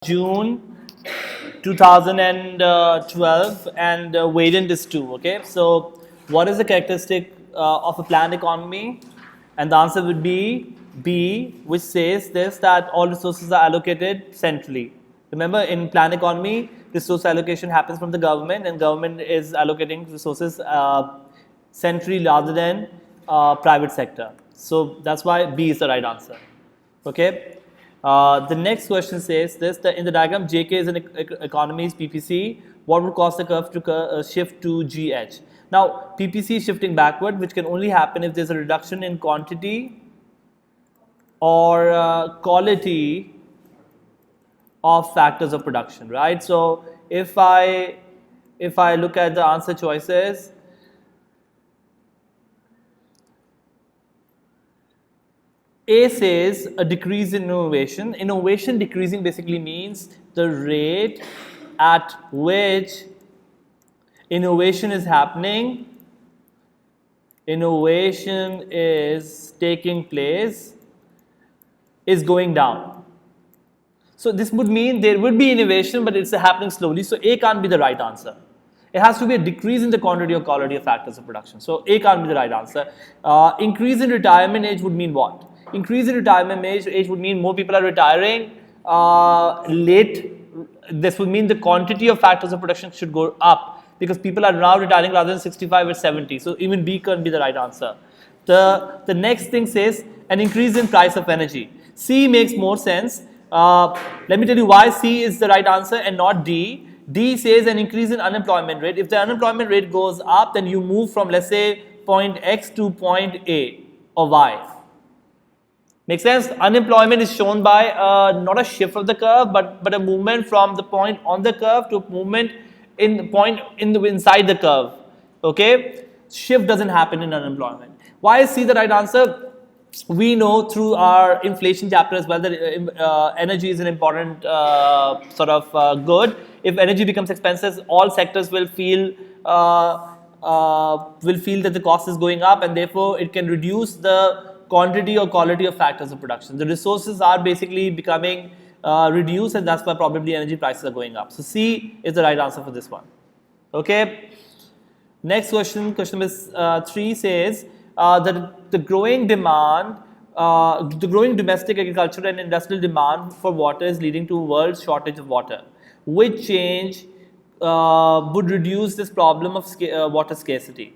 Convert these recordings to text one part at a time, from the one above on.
June 2012 and variant is 2. Okay, so what is the characteristic of a planned economy? And the answer would be B, which says this, that all resources are allocated centrally. Remember, in planned economy, resource allocation happens from the government, and government is allocating resources centrally rather than private sector. So that's why B is the right answer. Okay. The next question says this, that in the diagram JK is an economy's PPC, what would cause the curve to shift to GH? Now, PPC is shifting backward, which can only happen if there's a reduction in quantity or quality of factors of production, right? So if I look at the answer choices, A says a decrease in innovation. Innovation decreasing basically means the rate at which innovation is happening, innovation is taking place, is going down. So this would mean there would be innovation, but it's happening slowly. So A can't be the right answer. It has to be a decrease in the quantity or quality of factors of production. So A can't be the right answer. Increase in retirement age would mean what? Increase in retirement age would mean more people are retiring late. This would mean the quantity of factors of production should go up because people are now retiring rather than 65 or 70. So even B can't be the right answer. The next thing says an increase in price of energy. C makes more sense. Let me tell you why C is the right answer and not D. D says an increase in unemployment rate. If the unemployment rate goes up, then you move from, let's say, point X to point A or Y. Make sense? Unemployment is shown by not a shift of the curve, but a movement from the point on the curve to a movement in the point inside the curve. Okay? Shift doesn't happen in unemployment. Why is C the right answer? We know through our inflation chapter as well that energy is an important good. If energy becomes expensive, all sectors will feel that the cost is going up, and therefore it can reduce the quantity or quality of factors of production. The resources are basically becoming reduced, and that's why probably energy prices are going up. So C is the right answer for this one. Okay. Next question, question number 3 says that the growing demand, the growing domestic agricultural and industrial demand for water is leading to a world shortage of water. Which change would reduce this problem of water scarcity?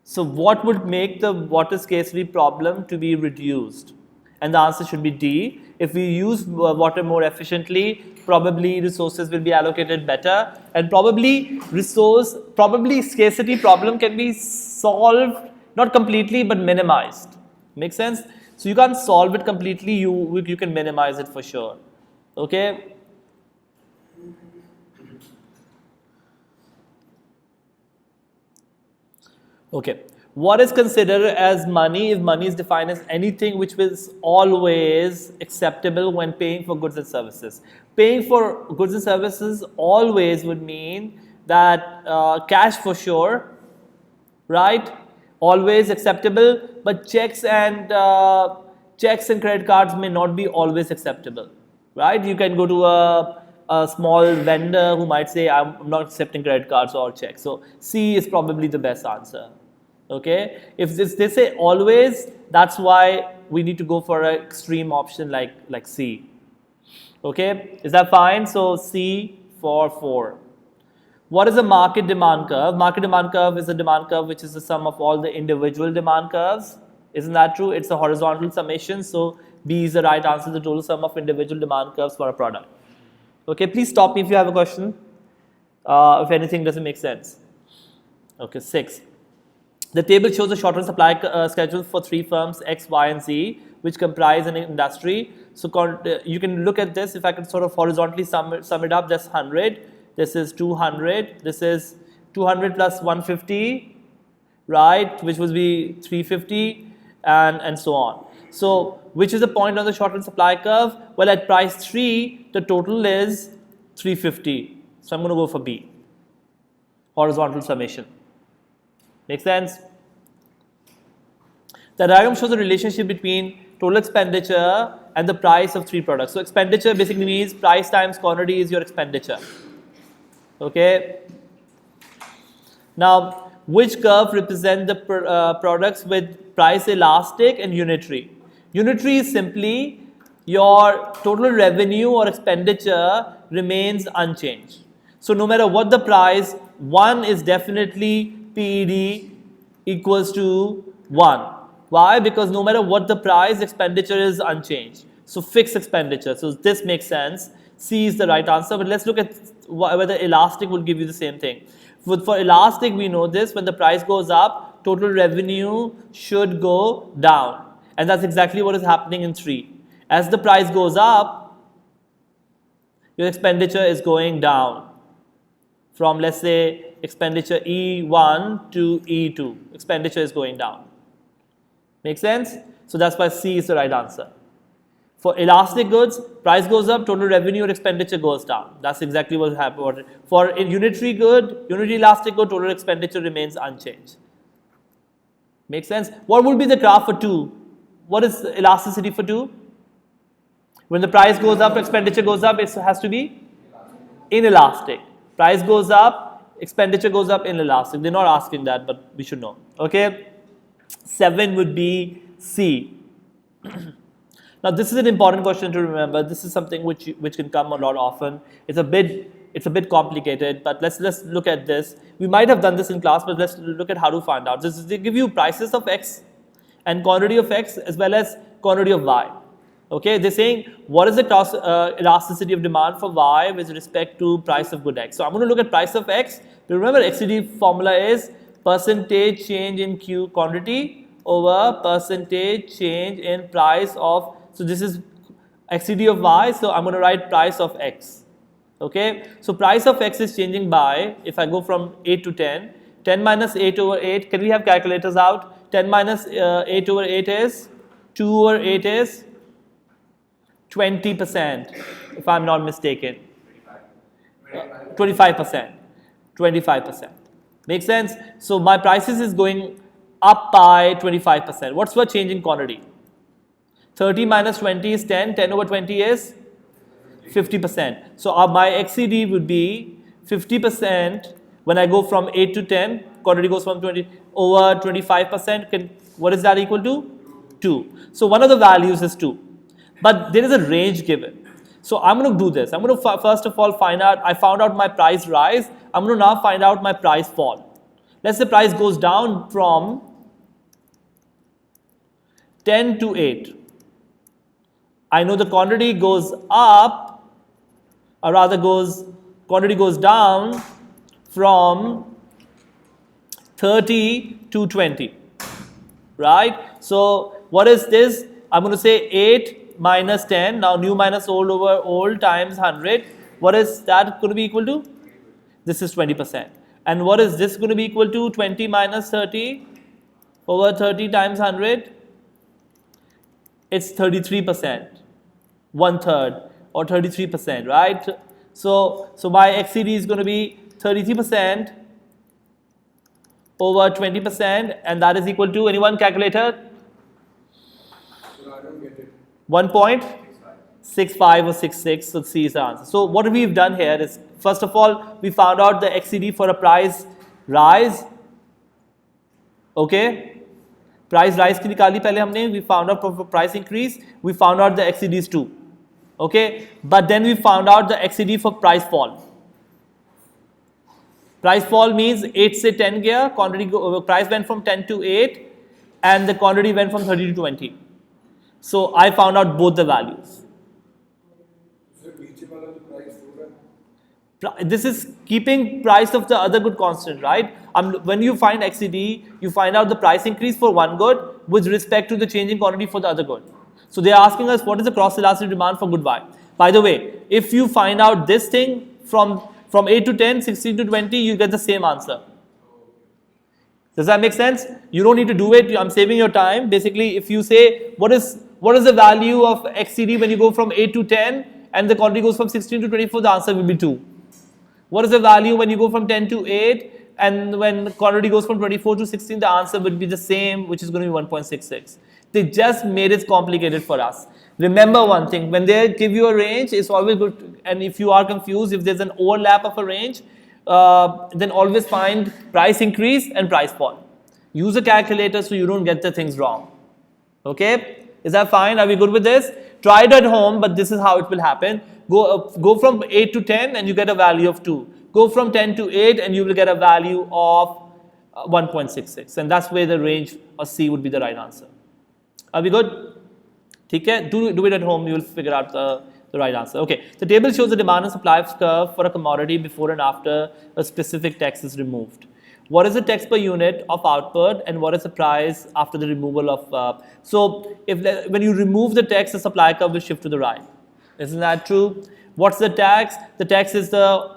So what would make the water scarcity problem to be reduced? And the answer should be D. If we use water more efficiently, probably resources will be allocated better, and probably scarcity problem can be solved, not completely, but minimized. Make sense? So you can't solve it completely, you can minimize it for sure. Okay? Okay. What is considered as money if money is defined as anything which is always acceptable when paying for goods and services? Paying for goods and services always would mean that cash for sure, right? Always acceptable, but checks and credit cards may not be always acceptable, right? You can go to a small vendor who might say, I'm not accepting credit cards or checks. So C is probably the best answer. Okay, if they say always, that's why we need to go for an extreme option like C. Okay, is that fine? So C for 4. What is a market demand curve? Market demand curve is a demand curve which is the sum of all the individual demand curves. Isn't that true? It's a horizontal summation. So B is the right answer, the total sum of individual demand curves for a product. Okay, please stop me if you have a question. If anything doesn't make sense. Okay, 6. The table shows a shortened supply schedule for 3 firms, X, Y, and Z, which comprise an industry. So you can look at this. If I could sort of horizontally sum it up, that's 100. This is 200. This is 200 plus 150, right? Which would be 350, and so on. So which is the point on the shortened supply curve? Well, at price 3, the total is 350. So I'm going to go for B, horizontal summation. Make sense? The diagram shows the relationship between total expenditure and the price of 3 products. So expenditure basically means price times quantity is your expenditure. Okay. Now, which curve represent the products with price elastic and unitary? Unitary is simply your total revenue or expenditure remains unchanged. So no matter what the price, 1 is definitely PED equals to 1. Why? Because no matter what the price, expenditure is unchanged. So fixed expenditure. So this makes sense. C is the right answer. But let's look at whether elastic will give you the same thing. For elastic, we know this. When the price goes up, total revenue should go down. And that's exactly what is happening in 3. As the price goes up, your expenditure is going down. From, let's say, expenditure E1 to E2. Expenditure is going down. Make sense? So that's why C is the right answer. For elastic goods, price goes up, total revenue or expenditure goes down. That's exactly what happened. For a unitary good, unitary elastic good, total expenditure remains unchanged. Make sense? What would be the graph for 2? What is elasticity for 2? When the price goes up, expenditure goes up, it has to be inelastic. Price goes up, expenditure goes up, inelastic. They're not asking that, but we should know. Okay? 7 would be C. Now this is an important question to remember. This is something which can come a lot often. It's a bit complicated, but let's look at this. We might have done this in class, but let's look at how to find out. They give you prices of X and quantity of X as well as quantity of Y. Okay, they're saying what is the elasticity of demand for Y with respect to price of good X. So I'm going to look at price of X. But remember, XCD formula is percentage change in Q quantity over percentage change in price of. So this is XCD of Y. So I'm going to write price of X. Okay, so price of X is changing by, if I go from 8 to 10, 10 minus 8 over 8. Can we have calculators out? 10 minus 8 over 8 is 2 over 8 is 20%, if I'm not mistaken. 25%. 25%. Makes sense? So my prices is going up by 25%. What's the change in quantity? 30 minus 20 is 10. 10 over 20 is 50%. So my XCD would be 50% when I go from 8 to 10. Quantity goes from 20 over 25%. What is that equal to? 2. So one of the values is 2. But there is a range given. So I'm going to do this. I'm going to first of all find out, I found out my price rise. I'm going to now find out my price fall. Let's say price goes down from 10 to 8. I know the quantity goes up, or rather quantity goes down from 30 to 20. Right? So what is this? I'm going to say 8 minus 10, now new minus old over old times 100. What is that going to be equal to? This is 20%. And what is this going to be equal to? 20 minus 30 over 30 times 100. It's 33%, 1/3 or 33%, right? So my XCD is going to be 33% over 20%, and that is equal to, anyone calculator? 1.65 or 66, so C is the answer. So what we've done here is, first of all, we found out the XCD for a price rise. Okay, price rise की निकाली पहले हमने. We found out for price increase. We found out the XCDs too. Okay, but then we found out the XCD for price fall. Price fall means 8 से 10 गया, price went from 10 to 8, and the quantity went from 30 to 20. So I found out both the values. This is keeping price of the other good constant, right? When you find XCD, you find out the price increase for one good with respect to the changing quantity for the other good. So they are asking us what is the cross elastic demand for good Y. By the way, if you find out this thing from 8 to 10, 16 to 20, you get the same answer. Does that make sense? You don't need to do it. I'm saving your time. Basically, if you say what is the value of XCD when you go from 8 to 10 and the quantity goes from 16 to 24, the answer will be 2. What is the value when you go from 10 to 8 and when quantity goes from 24 to 16, the answer will be the same, which is going to be 1.66. They just made it complicated for us. Remember one thing, when they give you a range, it's always good to, and if you are confused, if there's an overlap of a range, then always find price increase and price fall. Use a calculator so you don't get the things wrong. Okay, is that fine? Are we good with this? Try it at home, but this is how it will happen. Go from 8 to 10 and you get a value of 2. Go from 10 to 8 and you will get a value of 1.66, and that's where the range or C would be the right answer. Are we good? Okay, do it at home, you will figure out the right answer. Okay, the table shows the demand and supply curve for a commodity before and after a specific tax is removed. What is the tax per unit of output and what is the price after the removal of, so when you remove the tax, the supply curve will shift to the right. Isn't that true? What's the tax? The tax is the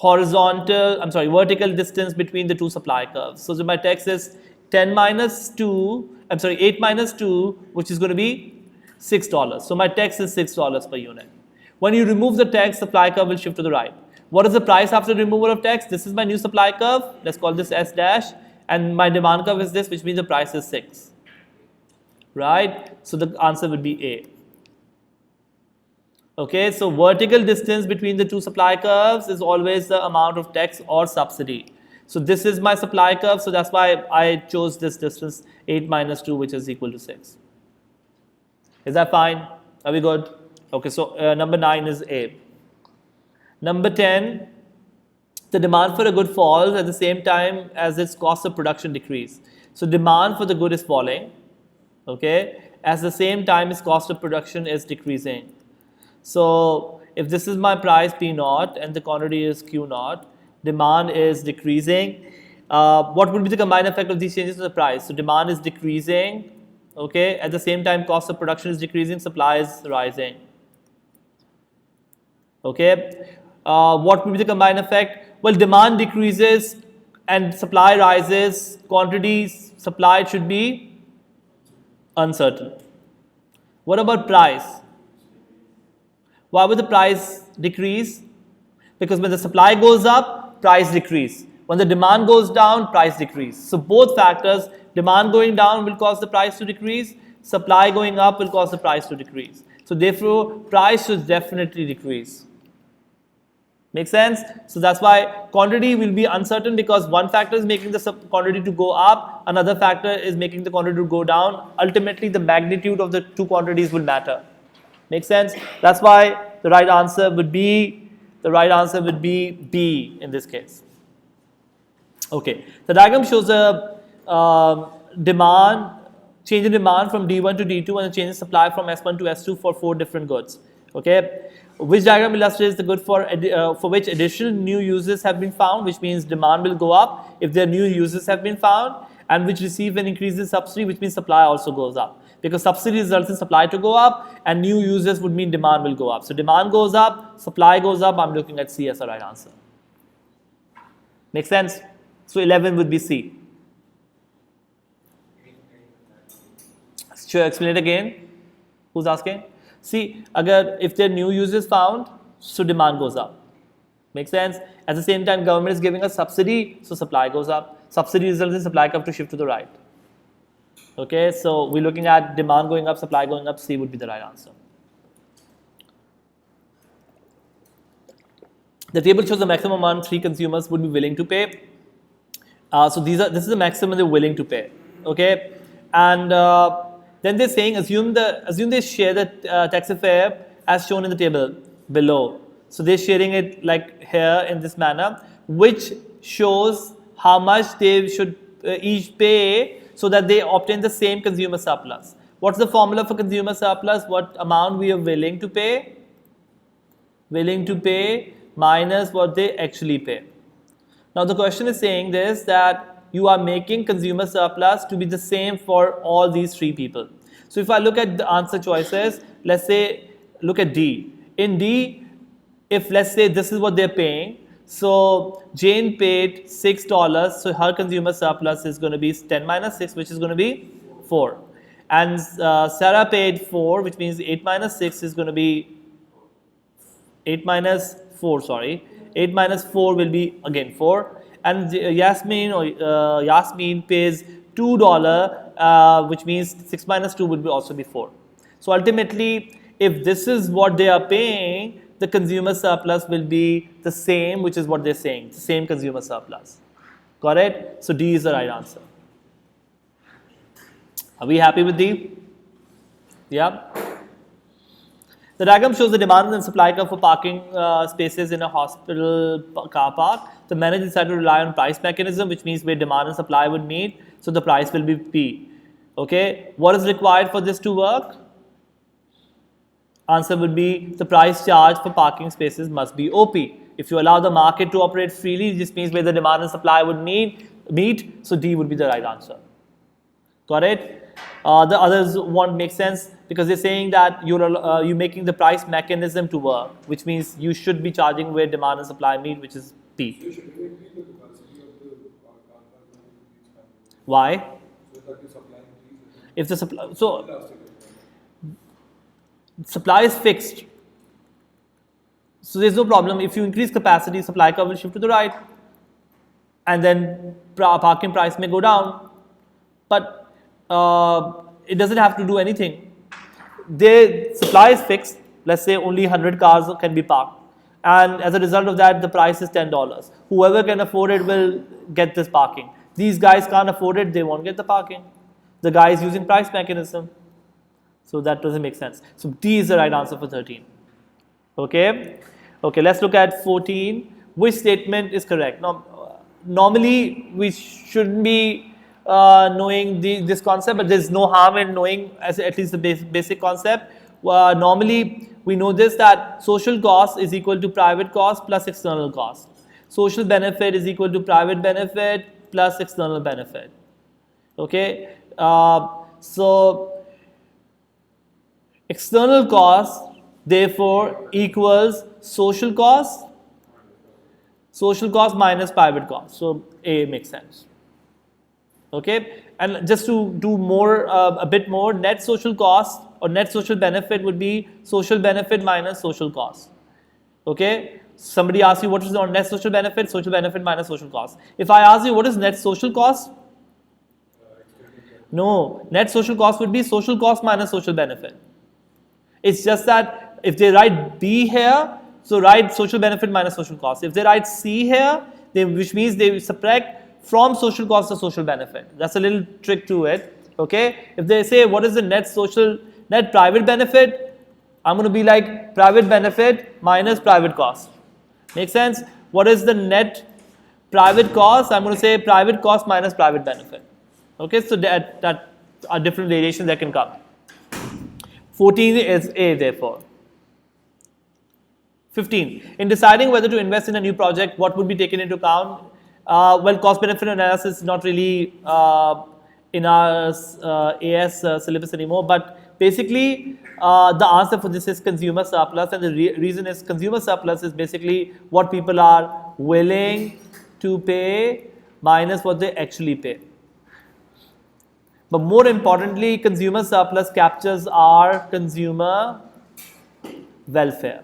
vertical distance between the two supply curves. So my tax is 8 minus 2, which is going to be $6. So my tax is $6 per unit. When you remove the tax, supply curve will shift to the right. What is the price after removal of tax? This is my new supply curve. Let's call this S dash. And my demand curve is this, which means the price is 6. Right? So the answer would be A. Okay, so vertical distance between the two supply curves is always the amount of tax or subsidy. So this is my supply curve, so that's why I chose this distance 8 minus 2, which is equal to 6. Is that fine? Are we good? Okay, so number 9 is A. Number 10, the demand for a good falls at the same time as its cost of production decrease. So demand for the good is falling, okay, at the same time its cost of production is decreasing. So if this is my price P naught and the quantity is Q naught, demand is decreasing. What would be the combined effect of these changes to the price? So demand is decreasing, okay, at the same time cost of production is decreasing, supply is rising. Okay, what would be the combined effect? Well, demand decreases and supply rises, quantities supplied should be uncertain. What about price? Why would the price decrease? Because when the supply goes up, price decrease. When the demand goes down, price decrease. So both factors, demand going down will cause the price to decrease, supply going up will cause the price to decrease. So therefore, price should definitely decrease. Make sense? So that's why quantity will be uncertain, because one factor is making the quantity to go up, another factor is making the quantity to go down. Ultimately, the magnitude of the two quantities will matter. Make sense? That's why the right answer would be B in this case. Okay, the diagram shows a change in demand from D1 to D2 and a change in supply from S1 to S2 for 4 different goods. Okay, which diagram illustrates the good for which additional new uses have been found, which means demand will go up if there are new uses have been found, and which receive an increase in subsidy, which means supply also goes up. Because subsidy results in supply to go up and new users would mean demand will go up. So demand goes up, supply goes up, I'm looking at C as the right answer. Make sense? So 11 would be C. Should I explain it again? Who's asking? See, if there are new users found, so demand goes up. Make sense? At the same time, government is giving us subsidy, so supply goes up. Subsidy results in supply curve to shift to the right. Okay, so we're looking at demand going up, supply going up, C would be the right answer. The table shows the maximum amount 3 consumers would be willing to pay. So this is the maximum they're willing to pay. Okay, and then they're saying assume they share the tax fare as shown in the table below. So they're sharing it like here in this manner, which shows how much they should each pay so that they obtain the same consumer surplus. What's the formula for consumer surplus? What amount we are willing to pay? Willing to pay minus what they actually pay. Now the question is saying this, that you are making consumer surplus to be the same for all these 3 people. So if I look at the answer choices, let's say look at D. In D, if let's say this is what they're paying, so Jane paid $6, so her consumer surplus is going to be 10 minus 6, which is going to be 4. And Sarah paid 4, which means 8 minus 6 is going to be 8 minus 4, sorry. 8 minus 4 will be again 4. And Yasmin pays $2, which means 6 minus 2 would also be 4. So ultimately, if this is what they are paying, the consumer surplus will be the same, which is what they're saying, the same consumer surplus. Got it? So D is the right answer. Are we happy with D? Yeah. The diagram shows the demand and supply curve for parking spaces in a hospital car park. The manager decided to rely on price mechanism, which means where demand and supply would meet, so the price will be P. Okay, what is required for this to work? Answer would be the price charged for parking spaces must be OP. If you allow the market to operate freely, this means where the demand and supply would meet, so D would be the right answer. Got it? The others won't make sense because they're saying that you're making the price mechanism to work, which means you should be charging where demand and supply meet, which is P. So you should directly the capacity of the car park. Why? So that the supply increases. If the supply is fixed, so there's no problem. If you increase capacity, supply curve will shift to the right, and then parking price may go down, but it doesn't have to do anything. The supply is fixed. Let's say only 100 cars can be parked, and as a result of that, the price is $10. Whoever can afford it will get this parking. These guys can't afford it; they won't get the parking. The guy is using price mechanism, so that doesn't make sense. So D is the right answer for 13. Okay. Okay. Let's look at 14. Which statement is correct? Now, normally we shouldn't be knowing this concept, but there's no harm in knowing at least the basic concept. Normally we know this, that social cost is equal to private cost plus external cost. Social benefit is equal to private benefit plus external benefit. Okay, so external cost therefore equals social cost minus private cost. So A makes sense. Okay, and just to do more, a bit more, net social cost or net social benefit would be social benefit minus social cost. Okay, somebody asks you what is the net social benefit minus social cost. If I ask you what is net social cost, no, net social cost would be social cost minus social benefit. It's just that if they write B here, so write social benefit minus social cost. If they write C here, which means they subtract from social cost to social benefit. That's a little trick to it. Okay, if they say what is the net private benefit, I'm going to be like private benefit minus private cost. Make sense? What is the net private cost? I'm going to say private cost minus private benefit. Okay, so that are different variations that can come. 14 is A therefore. 15. In deciding whether to invest in a new project, what would be taken into account? Well, cost-benefit analysis is not really in our AS syllabus anymore, but basically the answer for this is consumer surplus, and the reason is consumer surplus is basically what people are willing to pay minus what they actually pay. But more importantly, consumer surplus captures our consumer welfare.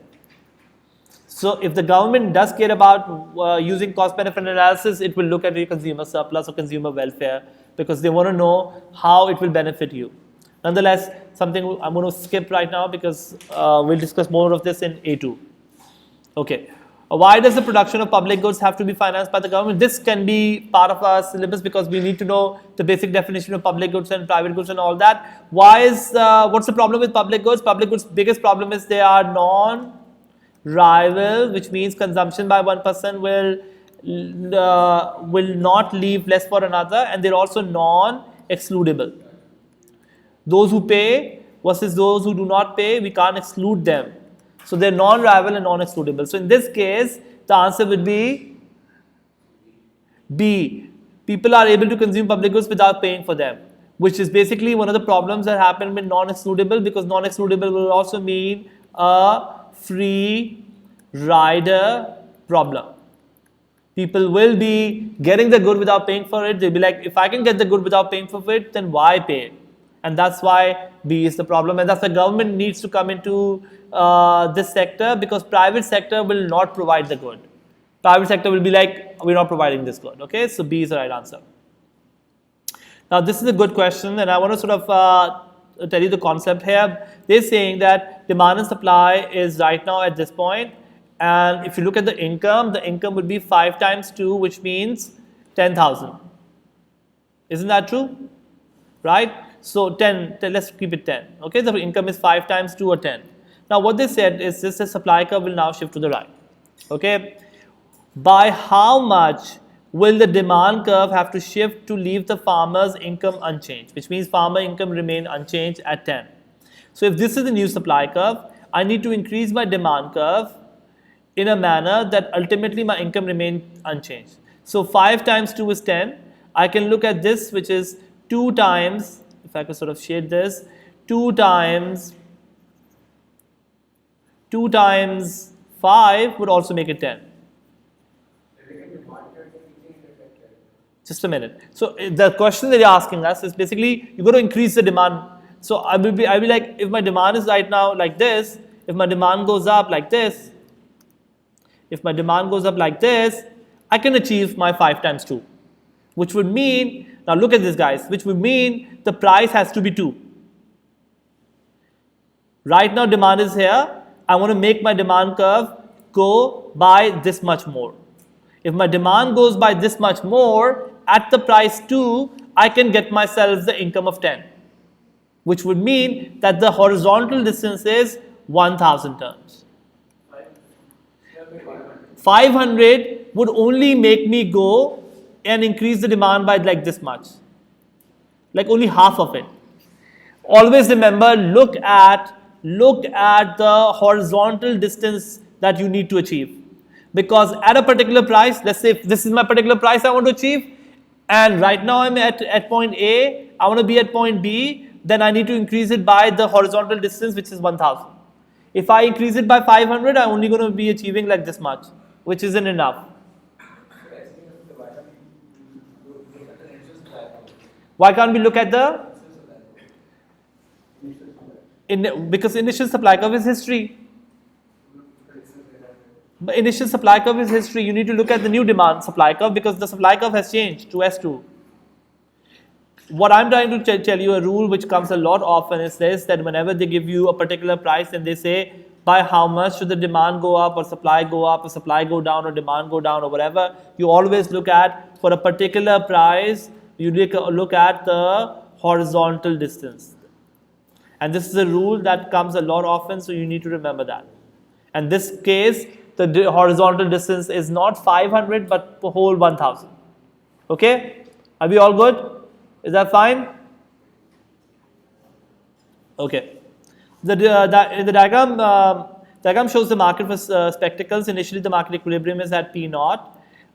So if the government does care about using cost-benefit analysis, it will look at your consumer surplus or consumer welfare because they want to know how it will benefit you. Nonetheless, something I'm going to skip right now because we'll discuss more of this in A2. Okay. Why does the production of public goods have to be financed by the government? This can be part of our syllabus because we need to know the basic definition of public goods and private goods and all that. What's the problem with public goods? Public goods' biggest problem is they are non-rival, which means consumption by one person will not leave less for another, and they're also non-excludable. Those who pay versus those who do not pay, we can't exclude them. So they're non-rival and non-excludable. So in this case, the answer would be B. People are able to consume public goods without paying for them, which is basically one of the problems that happen with non-excludable, because non-excludable will also mean a free rider problem. People will be getting the good without paying for it. They'll be like, if I can get the good without paying for it, then why pay? And that's why B is the problem, and that's why government needs to come into this sector, because private sector will not provide the good. Private sector will be like, we're not providing this good. Okay, so B is the right answer. Now this is a good question, and I want to sort of tell you the concept here. They're saying that demand and supply is right now at this point, and if you look at the income would be 5 times 2, which means 10,000. Isn't that true? Right? So 10, let's keep it 10. Okay, the income is 5 times 2 or 10. Now what they said is this: the supply curve will now shift to the right. Okay, by how much will the demand curve have to shift to leave the farmer's income unchanged, which means farmer income remain unchanged at 10. So if this is the new supply curve, I need to increase my demand curve in a manner that ultimately my income remain unchanged. So 5 times 2 is 10. I can look at this, which is 2 times, if I could sort of shade this, 2 times 5 would also make it 10. Just a minute. So the question that you're asking us is basically you're going to increase the demand. So I'll be like, if my demand is right now like this, if my demand goes up like this, I can achieve my 5 times 2, which would mean, now look at this guys, which would mean the price has to be 2. Right now demand is here. I want to make my demand curve go by this much more. If my demand goes by this much more, at the price 2, I can get myself the income of 10, which would mean that the horizontal distance is 1,000 turns. 500 would only make me go and increase the demand by like this much, like only half of it. Always remember, look at the horizontal distance that you need to achieve. Because at a particular price, let's say if this is my particular price I want to achieve, and right now I'm at point A, I want to be at point B, then I need to increase it by the horizontal distance, which is 1,000. If I increase it by 500, I'm only going to be achieving like this much, which isn't enough. Why can't we look at the? Because initial supply curve is history. But initial supply curve is history. You need to look at the new demand supply curve because the supply curve has changed to S2. What I'm trying to tell you, a rule which comes a lot often is this, that whenever they give you a particular price and they say by how much should the demand go up or supply go up or supply go down or demand go down or whatever, you always look at, for a particular price, you look at the horizontal distance. And this is a rule that comes a lot often, so you need to remember that. And this case, the horizontal distance is not 500 but the whole 1,000. Okay? Are we all good? Is that fine? Okay. In the diagram shows the market for spectacles. Initially, the market equilibrium is at P0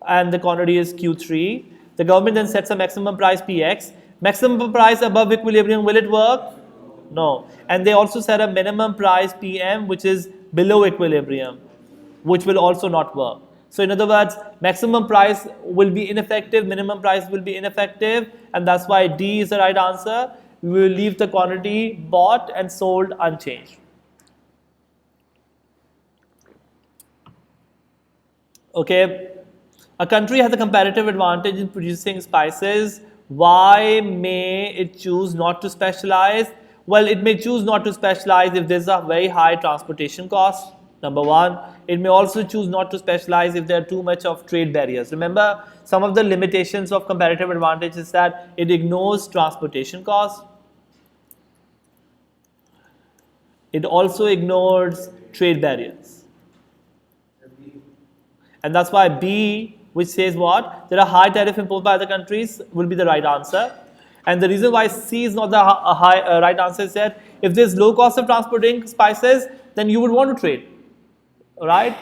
and the quantity is Q3. The government then sets a maximum price Px. Maximum price above equilibrium, will it work? No. And they also set a minimum price PM, which is below equilibrium, which will also not work. So in other words, maximum price will be ineffective, minimum price will be ineffective, and that's why D is the right answer. We will leave the quantity bought and sold unchanged. Okay, a country has a comparative advantage in producing spices. Why may it choose not to specialize? Well, it may choose not to specialize if there's a very high transportation cost. Number one, it may also choose not to specialize if there are too much of trade barriers. Remember, some of the limitations of comparative advantage is that it ignores transportation costs. It also ignores trade barriers. And that's why B, which says what? There are high tariff imposed by other countries, will be the right answer. And the reason why C is not the right answer is that if there's low cost of transporting spices, then you would want to trade. Right?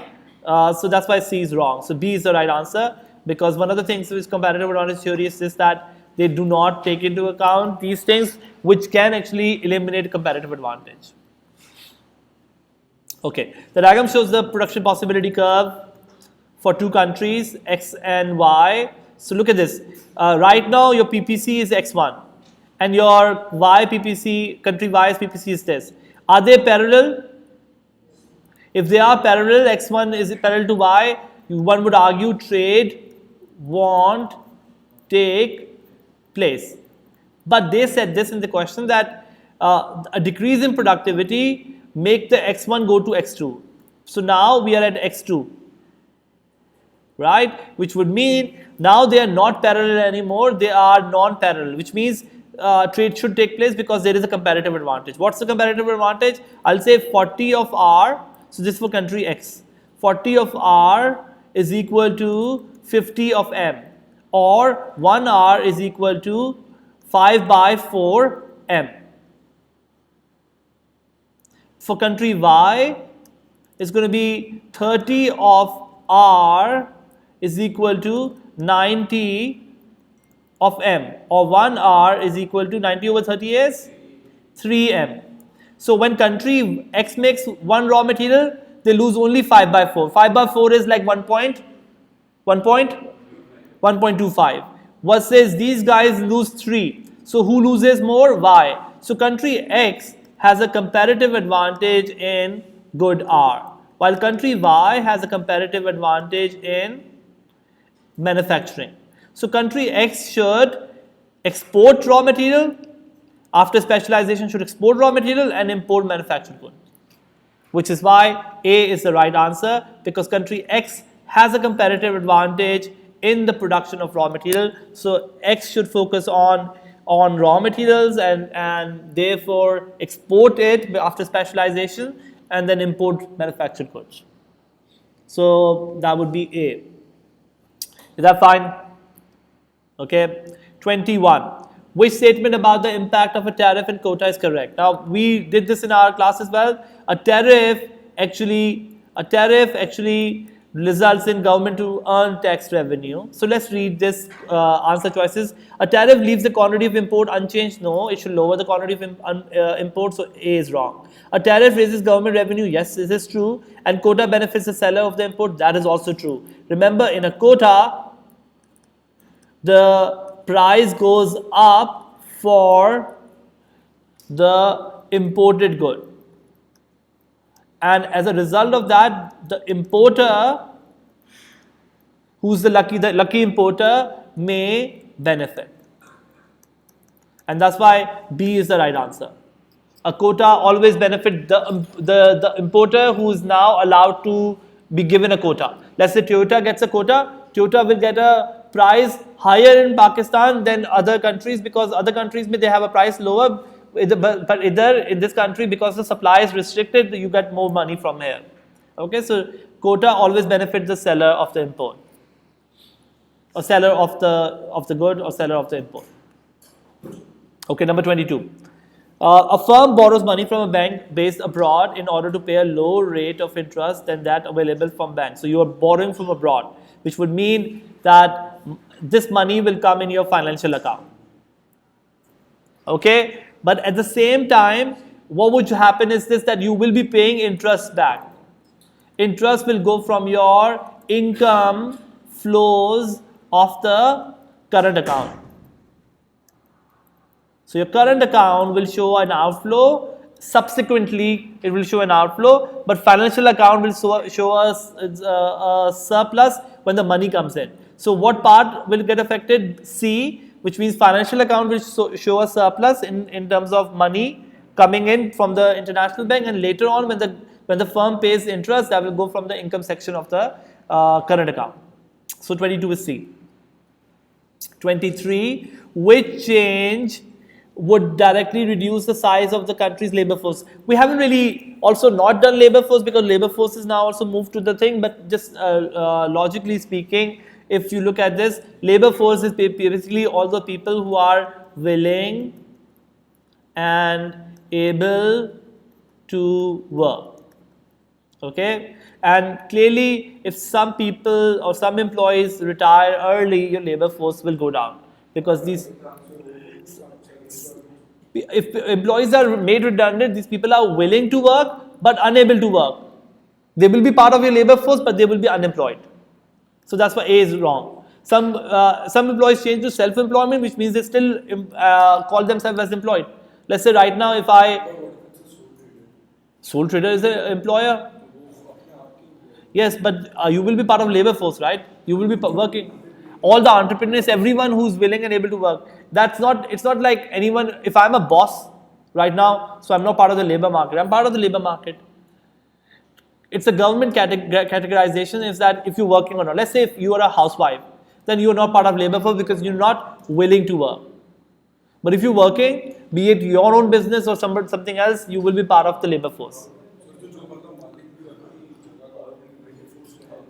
So that's why C is wrong. So B is the right answer, because one of the things with comparative advantage theory is this, that they do not take into account these things which can actually eliminate comparative advantage. Okay, the diagram shows the production possibility curve for two countries, X and Y. So look at this. Right now your PPC is X1 and your Y PPC, country Y's PPC is this. Are they parallel? If they are parallel, X1 is parallel to Y, one would argue trade won't take place. But they said this in the question that a decrease in productivity make the x1 go to x2. So now we are at x2, right? Which would mean now they are not parallel anymore, they are non-parallel, which means trade should take place because there is a comparative advantage. What's the comparative advantage? I'll say 40 of R, so this is for country X. 40 of R is equal to 50 of M, or 1 R is equal to 5 by 4 M. For country Y, it's going to be 30 of R is equal to 90 of M, or 1 R is equal to 90 over 30 is 3M. So when country X makes one raw material, they lose only 5 by 4. 5 by 4 is like 1.25 versus these guys lose 3. So who loses more? Y. So country X has a comparative advantage in good R, while country Y has a comparative advantage in manufacturing. So country X should export raw material, after specialization should export raw material and import manufactured goods, which is why A is the right answer, because country X has a comparative advantage in the production of raw material. So X should focus on raw materials and therefore export it after specialization and then import manufactured goods. So that would be A. Is that fine? Okay. 21. Which statement about the impact of a tariff and quota is correct? Now we did this in our class as well. A tariff actually results in government to earn tax revenue. So let's read this answer choices. A tariff leaves the quantity of import unchanged. No, it should lower the quantity of import. So A is wrong. A tariff raises government revenue. Yes, this is true. And quota benefits the seller of the import. That is also true. Remember, in a quota, the price goes up for the imported good, and as a result of that, the importer, who's the lucky importer, may benefit, and that's why B is the right answer. A quota always benefit the importer who is now allowed to be given a quota. Let's say Toyota gets a quota. Toyota will get a price higher in Pakistan than other countries, because other countries may they have a price lower, but either in this country, because the supply is restricted, you get more money from here. Okay, so quota always benefits the seller of the import, or seller of the good, or seller of the import. Okay, number 22. A firm borrows money from a bank based abroad in order to pay a lower rate of interest than that available from banks. So you are borrowing from abroad, which would mean that this money will come in your financial account. Okay, but at the same time, what would happen is this, that you will be paying interest back. Interest will go from your income flows of the current account. So your current account will show an outflow, subsequently it will show an outflow, but financial account will show us a surplus when the money comes in. So what part will get affected? C, which means financial account will show a surplus in terms of money coming in from the international bank, and later on when the firm pays interest, that will go from the income section of the current account. So 22 is C. 23, which change would directly reduce the size of the country's labor force? We haven't really also not done labor force, because labor force is now also moved to the thing, but just logically speaking, if you look at this, labor force is basically all the people who are willing and able to work. Okay, and clearly if some people or some employees retire early, your labor force will go down, because if employees are made redundant, these people are willing to work but unable to work. They will be part of your labor force, but they will be unemployed. So that's why A is wrong. Some employees change to self-employment, which means they still call themselves as employed. Let's say right now, if sole trader is an employer. Yes, but you will be part of labor force, right? You will be working. All the entrepreneurs, everyone who's willing and able to work. It's not like anyone. If I'm a boss, right now. So I'm not part of the labor market. I'm part of the labor market. It's a government categorization is that if you're working or not. Let's say if you are a housewife, then you're not part of labor force because you're not willing to work. But if you're working, be it your own business or something else, you will be part of the labor force.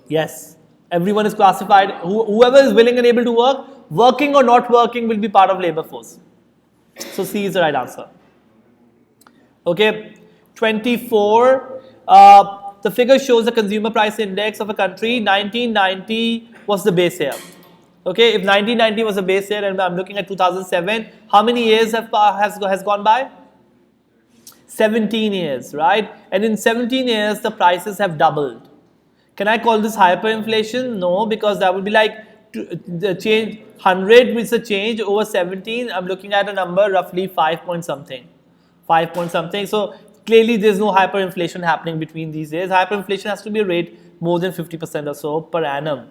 Yes, everyone is classified. Whoever is willing and able to work, working or not working, will be part of labor force. So C is the right answer. Okay, 24. The figure shows the consumer price index of a country. 1990 was the base year. Okay, if 1990 was the base year and I'm looking at 2007, how many years has gone by? 17 years, right? And in 17 years, the prices have doubled. Can I call this hyperinflation? No, because that would be like the change 100 with the change over 17. I'm looking at a number roughly 5 point something. 5 point something. So clearly there's no hyperinflation happening between these years. Hyperinflation has to be a rate more than 50% or so per annum.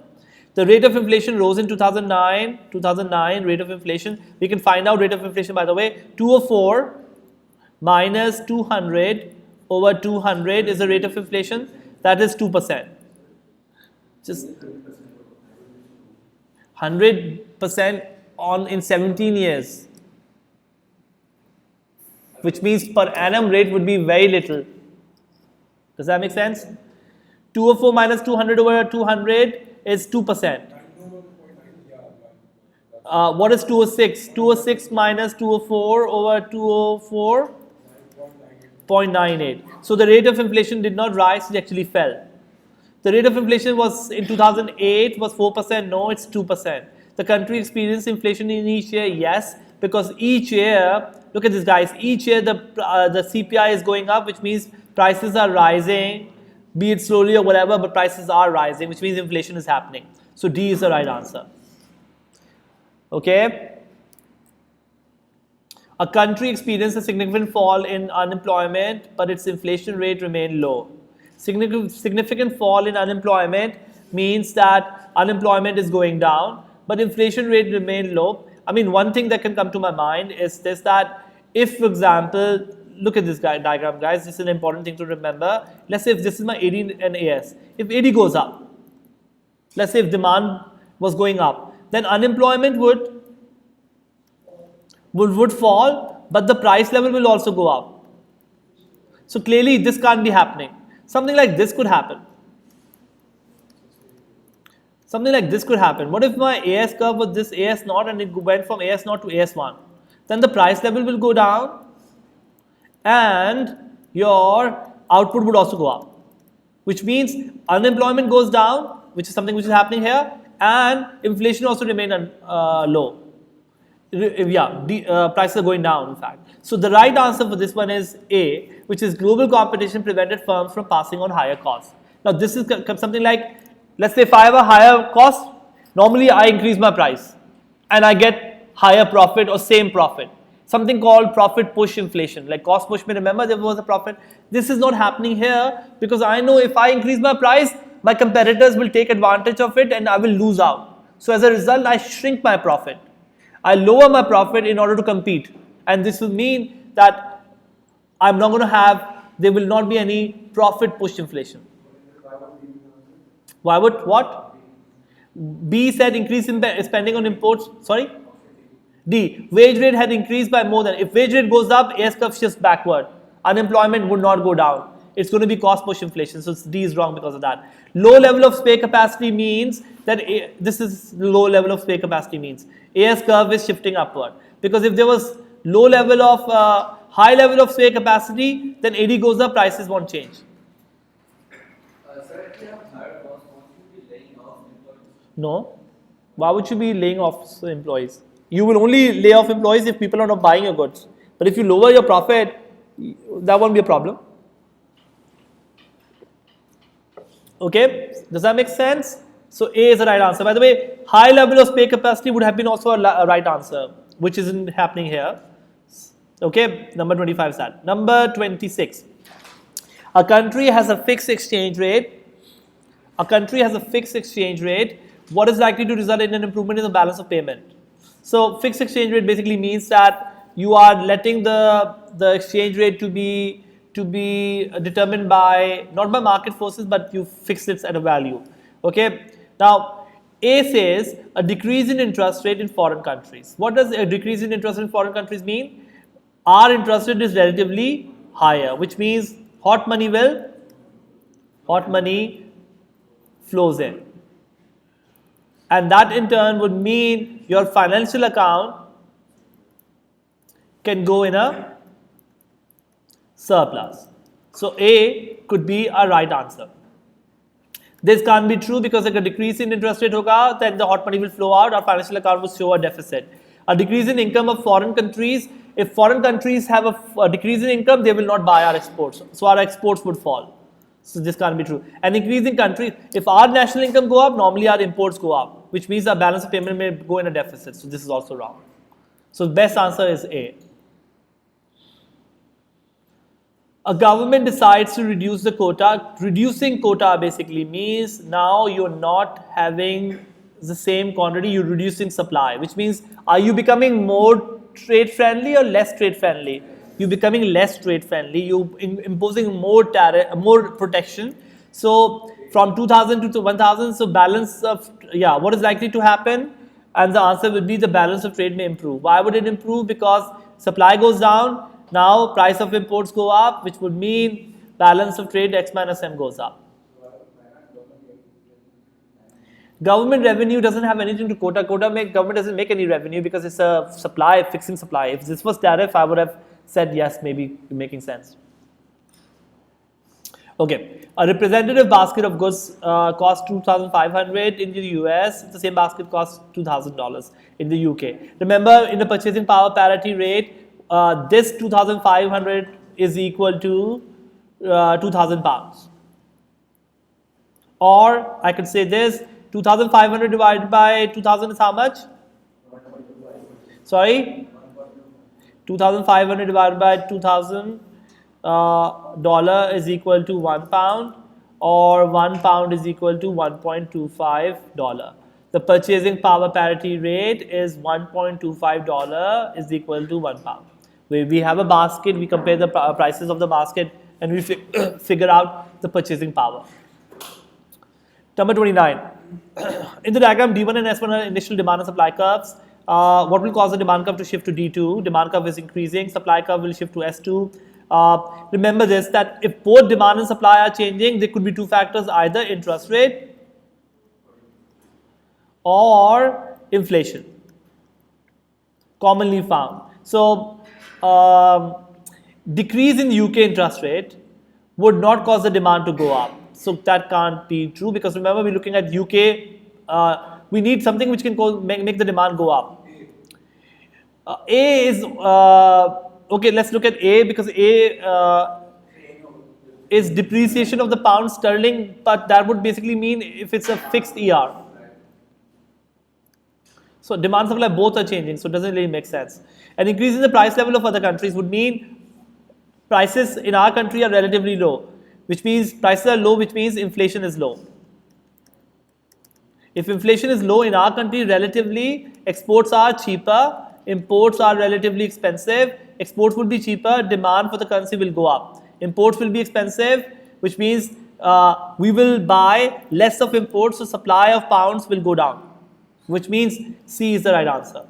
The rate of inflation rose in 2009. 2009 rate of inflation. We can find out rate of inflation by the way. 204 minus 200 over 200 is the rate of inflation. That is 2%. Just 100% on in 17 years, which means per annum rate would be very little. Does that make sense? 204 minus 200 over 200 is 2%. What is 206? 206 minus 204 over 204? 0.98. So the rate of inflation did not rise, it actually fell. The rate of inflation was in 2008 was 4%. No, it's 2%. The country experienced inflation in each year. Yes, because each year, look at this, guys. Each year the CPI is going up, which means prices are rising, be it slowly or whatever, but prices are rising, which means inflation is happening. So D is the right answer. Okay. A country experienced a significant fall in unemployment, but its inflation rate remained low. Significant fall in unemployment means that unemployment is going down, but inflation rate remained low. I mean, one thing that can come to my mind is this, that if, for example, look at this diagram, guys, this is an important thing to remember. Let's say if this is my AD and AS. If AD goes up, let's say if demand was going up, then unemployment would fall, but the price level will also go up. So clearly this can't be happening. Something like this could happen. Something like this could happen. What if my AS curve was this AS0 and it went from AS0 to AS1? Then the price level will go down and your output would also go up. Which means unemployment goes down, which is something which is happening here, and inflation also remain low. Prices are going down in fact. So the right answer for this one is A, which is global competition prevented firms from passing on higher costs. Now this is something like, let's say if I have a higher cost, normally I increase my price and I get higher profit or same profit. Something called profit push inflation, like cost push, remember there was a profit. This is not happening here because I know if I increase my price, my competitors will take advantage of it and I will lose out. So as a result, I shrink my profit. I lower my profit in order to compete, and this will mean that I'm not going to have, there will not be any profit push inflation. Why would what? B said increase in spending on imports. Sorry? D, wage rate had increased by more than, if wage rate goes up, S curve shifts backward. Unemployment would not go down. It's going to be cost push inflation. So D is wrong because of that. Low level of spare capacity means that this is low level of spare capacity means AS curve is shifting upward. Because if there was low level of high level of spare capacity, then AD goes up, prices won't change. Sir, if you have higher costs, won't you be laying off employees? No. Why would you be laying off employees? You will only lay off employees if people are not buying your goods. But if you lower your profit, that won't be a problem. Okay, does that make sense? So A is the right answer. By the way, high level of spare capacity would have been also a right answer, which isn't happening here. Okay, number 25 is that. Number 26. A country has a fixed exchange rate. A country has a fixed exchange rate. What is likely to result in an improvement in the balance of payment? So fixed exchange rate basically means that you are letting the exchange rate to be determined by, not by market forces, but you fix it at a value. Okay. Now, A says a decrease in interest rate in foreign countries. What does a decrease in interest rate in foreign countries mean? Our interest rate is relatively higher, which means hot money flows in, and that in turn would mean your financial account can go in a surplus. So A could be a right answer. This can't be true because if a decrease in interest rate hoga, then the hot money will flow out, our financial account will show a deficit. A decrease in income of foreign countries, if foreign countries have a decrease in income, they will not buy our exports. So our exports would fall. So this can't be true. An increase in countries, if our national income go up, normally our imports go up, which means our balance of payment may go in a deficit. So this is also wrong. So the best answer is A. A government decides to reduce the quota. Reducing quota basically means now you're not having the same quantity, you're reducing supply, which means are you becoming more trade friendly or less trade friendly? You're becoming less trade friendly, you're imposing more tariff, more protection. So from 2000 to 1000, so balance of, what is likely to happen? And the answer would be the balance of trade may improve. Why would it improve? Because supply goes down, now price of imports go up, which would mean balance of trade X minus M goes up. Government revenue doesn't have anything to quota. Government doesn't make any revenue because it's a supply, fixing supply. If this was tariff, I would have said yes, maybe making sense. Okay, a representative basket of goods costs $2,500 in the US. The same basket costs $2,000 in the UK. Remember, in the purchasing power parity rate, this 2,500 is equal to 2,000 pounds. Or I could say this, 2,500 divided by 2,000 is how much? Sorry? 2,500 divided by 2,000 dollar is equal to £1, or £1 is equal to $1.25. The purchasing power parity rate is $1.25 is equal to £1. We have a basket, we compare the prices of the basket, and we figure out the purchasing power. Number 29. In the diagram, D1 and S1 are initial demand and supply curves. What will cause the demand curve to shift to D2? Demand curve is increasing, supply curve will shift to S2. Remember this, that if both demand and supply are changing, there could be two factors, either interest rate or inflation, commonly found. So, decrease in UK interest rate would not cause the demand to go up. So that can't be true, because remember, we're looking at UK, we need something which can make the demand go up. A is, okay, let's look at A, because A is depreciation of the pound sterling, but that would basically mean if it's a fixed ER. So demand supply both are changing, so it doesn't really make sense. An increase in the price level of other countries would mean prices in our country are relatively low, which means prices are low, which means inflation is low. If inflation is low in our country relatively, exports are cheaper, imports are relatively expensive, exports will be cheaper, demand for the currency will go up. Imports will be expensive, which means we will buy less of imports, so supply of pounds will go down, which means C is the right answer.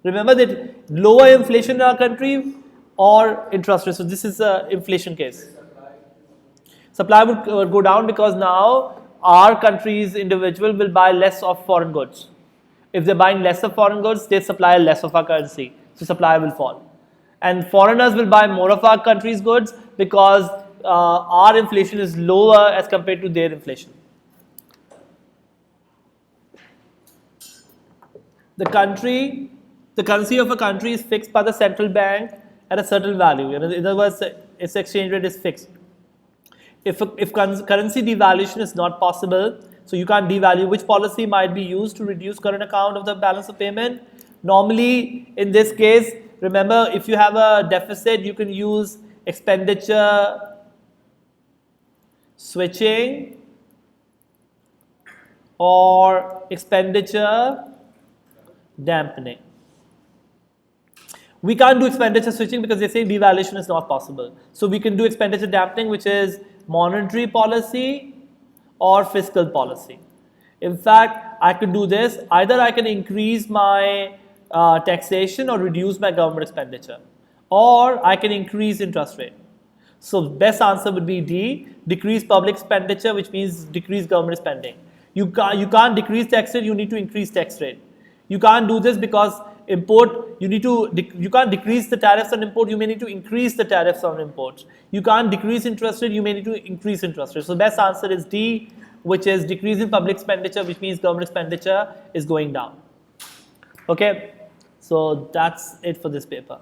Remember that lower inflation in our country or interest rate. So this is an inflation case. Supply would go down because now our country's individual will buy less of foreign goods. If they're buying less of foreign goods, they supply less of our currency, so supply will fall. And foreigners will buy more of our country's goods because our inflation is lower as compared to their inflation. The currency of a country is fixed by the central bank at a certain value. In other words, its exchange rate is fixed. If currency devaluation is not possible, so you can't devalue, which policy might be used to reduce current account of the balance of payment? Normally, in this case, remember, if you have a deficit, you can use expenditure switching or expenditure dampening. We can't do expenditure switching because they say devaluation is not possible. So we can do expenditure dampening, which is monetary policy or fiscal policy. In fact, I could do this. Either I can increase my taxation or reduce my government expenditure, or I can increase interest rate. So best answer would be D, decrease public expenditure, which means decrease government spending. You can't decrease tax rate, you need to increase tax rate. You can't do this because import, you can't decrease the tariffs on import, you may need to increase the tariffs on imports. You can't decrease interest rate, you may need to increase interest rate. So best answer is D, which is decrease in public expenditure, which means government expenditure is going down. Okay, so that's it for this paper.